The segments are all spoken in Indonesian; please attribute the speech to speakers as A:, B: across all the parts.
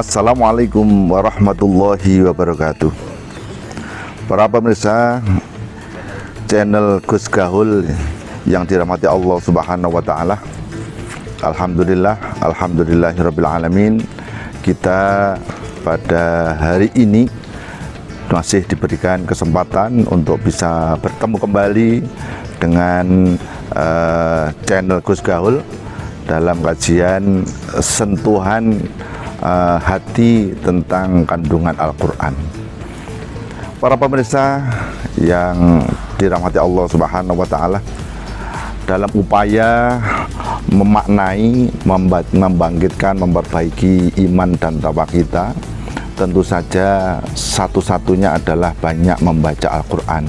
A: Assalamualaikum warahmatullahi wabarakatuh. Para pemirsa channel Gus Gahul yang dirahmati Allah Subhanahu wa taala. Alhamdulillahirabbil alamin. Kita pada hari ini masih diberikan kesempatan untuk bisa bertemu kembali dengan channel Gus Gahul dalam kajian sentuhan hati tentang kandungan Al-Quran. Para pemirsa yang dirahmati Allah Subhanahu wa taala, dalam upaya memaknai, membangkitkan, memperbaiki iman dan takwa kita, tentu saja satu-satunya adalah banyak membaca Al-Quran,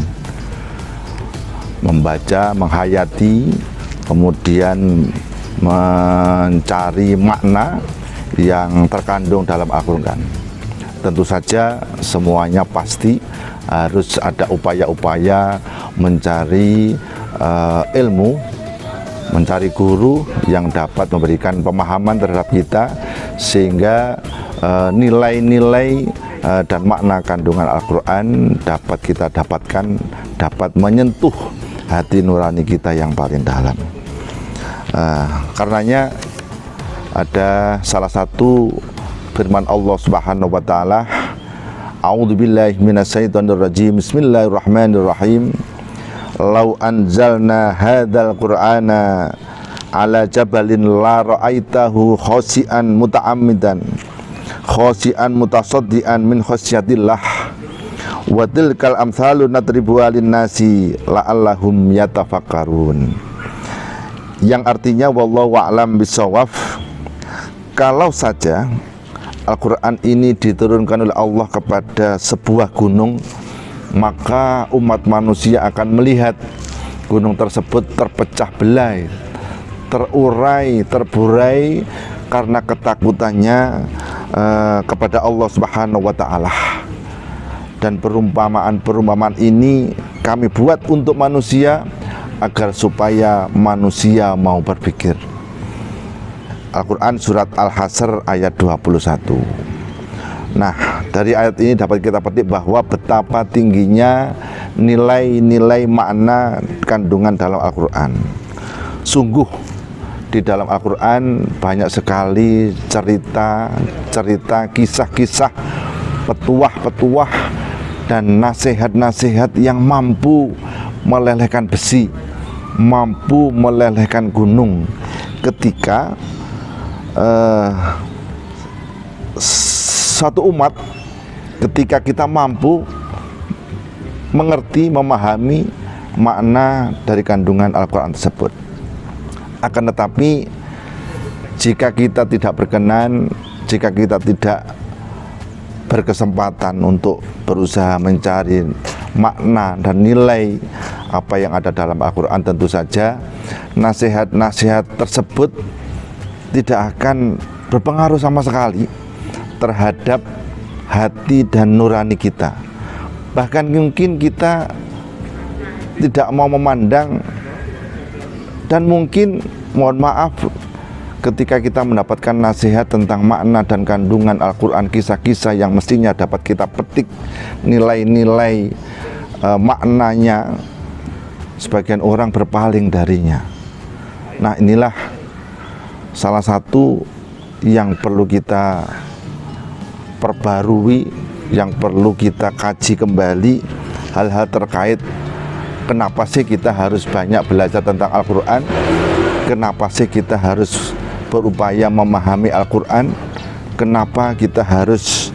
A: membaca, menghayati, kemudian mencari makna yang terkandung dalam Al-Quran. Tentu saja semuanya pasti harus ada upaya-upaya mencari ilmu, mencari guru yang dapat memberikan pemahaman terhadap kita, sehingga nilai-nilai dan makna kandungan Al-Quran dapat kita dapatkan, dapat menyentuh hati nurani kita yang paling dalam. Karenanya ada salah satu firman Allah Subhanahu wa taala, A'udzubillahi minasyaitonirrajim. Bismillahirrahmanirrahim. Lau anzalna hadzal qur'ana ala jabalin la ra'aitahu khashi'an muta'ammidan khashi'an mutasaddian min khasyatillah wa tilkal amsalu nadribuha lin-nasi la'allahum yatafakkarun. Yang artinya wallahu a'lam bishawab. Kalau saja Al-Quran ini diturunkan oleh Allah kepada sebuah gunung, maka umat manusia akan melihat gunung tersebut terpecah belah, terurai, terburai karena ketakutannya kepada Allah Subhanahu wa taala. Dan perumpamaan ini kami buat untuk manusia agar supaya manusia mau berpikir. Al-Quran surat Al-Hasr ayat 21. Nah, dari ayat ini dapat kita petik bahwa betapa tingginya nilai-nilai makna kandungan dalam Al-Quran. Sungguh di dalam Al-Quran banyak sekali cerita-cerita, kisah-kisah, petuah-petuah dan nasihat-nasihat yang mampu melelehkan besi, mampu melelehkan gunung ketika satu umat, ketika kita mampu mengerti, memahami makna dari kandungan Al-Quran tersebut. Akan tetapi jika kita tidak berkenan, jika kita tidak berkesempatan untuk berusaha mencari makna dan nilai apa yang ada dalam Al-Quran, tentu saja nasihat-nasihat tersebut tidak akan berpengaruh sama sekali terhadap hati dan nurani kita. Bahkan mungkin kita tidak mau memandang, dan mungkin mohon maaf ketika kita mendapatkan nasihat tentang makna dan kandungan Al-Quran, kisah-kisah yang mestinya dapat kita petik nilai-nilai maknanya, sebagian orang berpaling darinya. Nah, inilah salah satu yang perlu kita perbarui, yang perlu kita kaji kembali, hal-hal terkait kenapa sih kita harus banyak belajar tentang Al-Quran, kenapa sih kita harus berupaya memahami Al-Quran, kenapa kita harus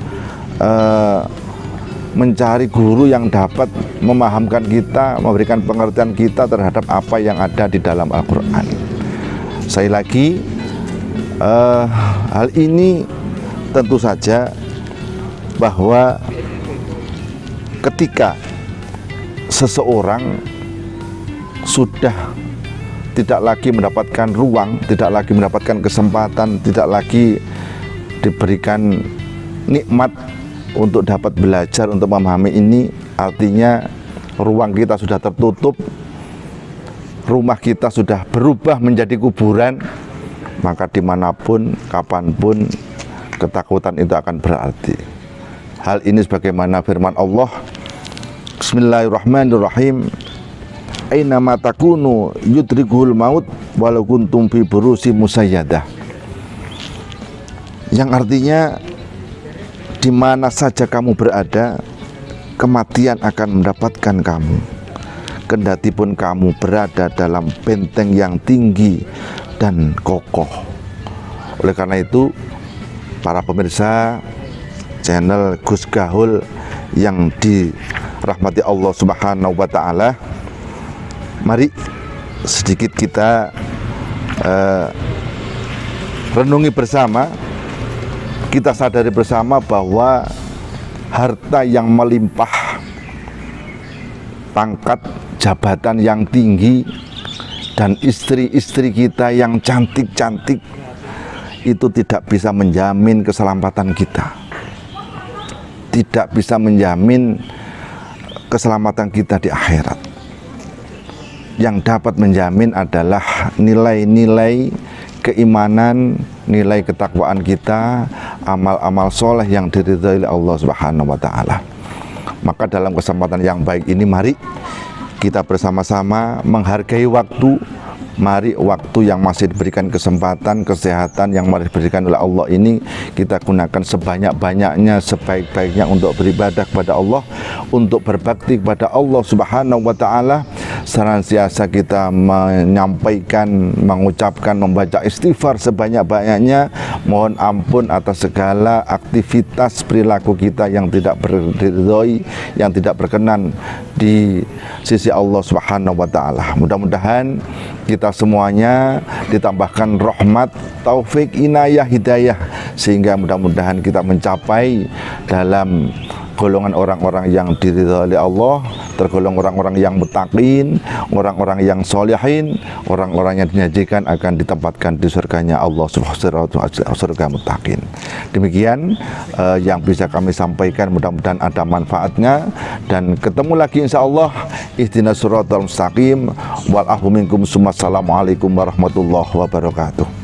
A: mencari guru yang dapat memahamkan kita, memberikan pengertian kita terhadap apa yang ada di dalam Al-Quran. Sekali lagi, hal ini tentu saja bahwa ketika seseorang sudah tidak lagi mendapatkan ruang, tidak lagi mendapatkan kesempatan, tidak lagi diberikan nikmat untuk dapat belajar, untuk memahami ini, artinya ruang kita sudah tertutup, rumah kita sudah berubah menjadi kuburan, maka dimanapun, kapanpun ketakutan itu akan berarti. Hal ini sebagaimana firman Allah, Bismillahirrahmanirrahim, aina ma takunu yudrikuhul maut walau kuntum fi burusi musayyadah. Yang artinya di mana saja kamu berada, kematian akan mendapatkan kamu, kendati pun kamu berada dalam benteng yang tinggi dan kokoh. Oleh karena itu, para pemirsa channel Gus Gahul yang dirahmati Allah Subhanahu wa Ta'ala, mari sedikit kita renungi bersama, kita sadari bersama bahwa harta yang melimpah, pangkat jabatan yang tinggi, dan istri-istri kita yang cantik-cantik itu tidak bisa menjamin keselamatan kita, tidak bisa menjamin keselamatan kita di akhirat. Yang dapat menjamin adalah nilai-nilai keimanan, nilai ketakwaan kita, amal-amal soleh yang diridhai oleh Allah Subhanahu wa Ta'ala. Maka dalam kesempatan yang baik ini, mari kita bersama-sama menghargai waktu. Mari waktu yang masih diberikan kesempatan, kesehatan yang masih diberikan oleh Allah ini kita gunakan sebanyak-banyaknya, sebaik-baiknya untuk beribadah kepada Allah, untuk berbakti kepada Allah Subhanahu wa Ta'ala. Senantiasa kita menyampaikan, mengucapkan, membaca istighfar sebanyak-banyaknya, mohon ampun atas segala aktivitas perilaku kita yang tidak diridhoi, yang tidak berkenan di sisi Allah Subhanahu wa Ta'ala. Mudah-mudahan kita semuanya ditambahkan rahmat, taufik, inayah, hidayah, sehingga mudah-mudahan kita mencapai dalam golongan orang-orang yang diridhai oleh Allah, tergolong orang-orang yang muttaqin, orang-orang yang solihin, orang-orang yang dijanjikan akan ditempatkan di surganya Allah Subhanahu wa Ta'ala, surga muttaqin. Demikian yang bisa kami sampaikan, mudah-mudahan ada manfaatnya, dan ketemu lagi insyaallah. Ihdinas siratal mustaqim wal afu minkum. Assalamualaikum warahmatullahi wabarakatuh.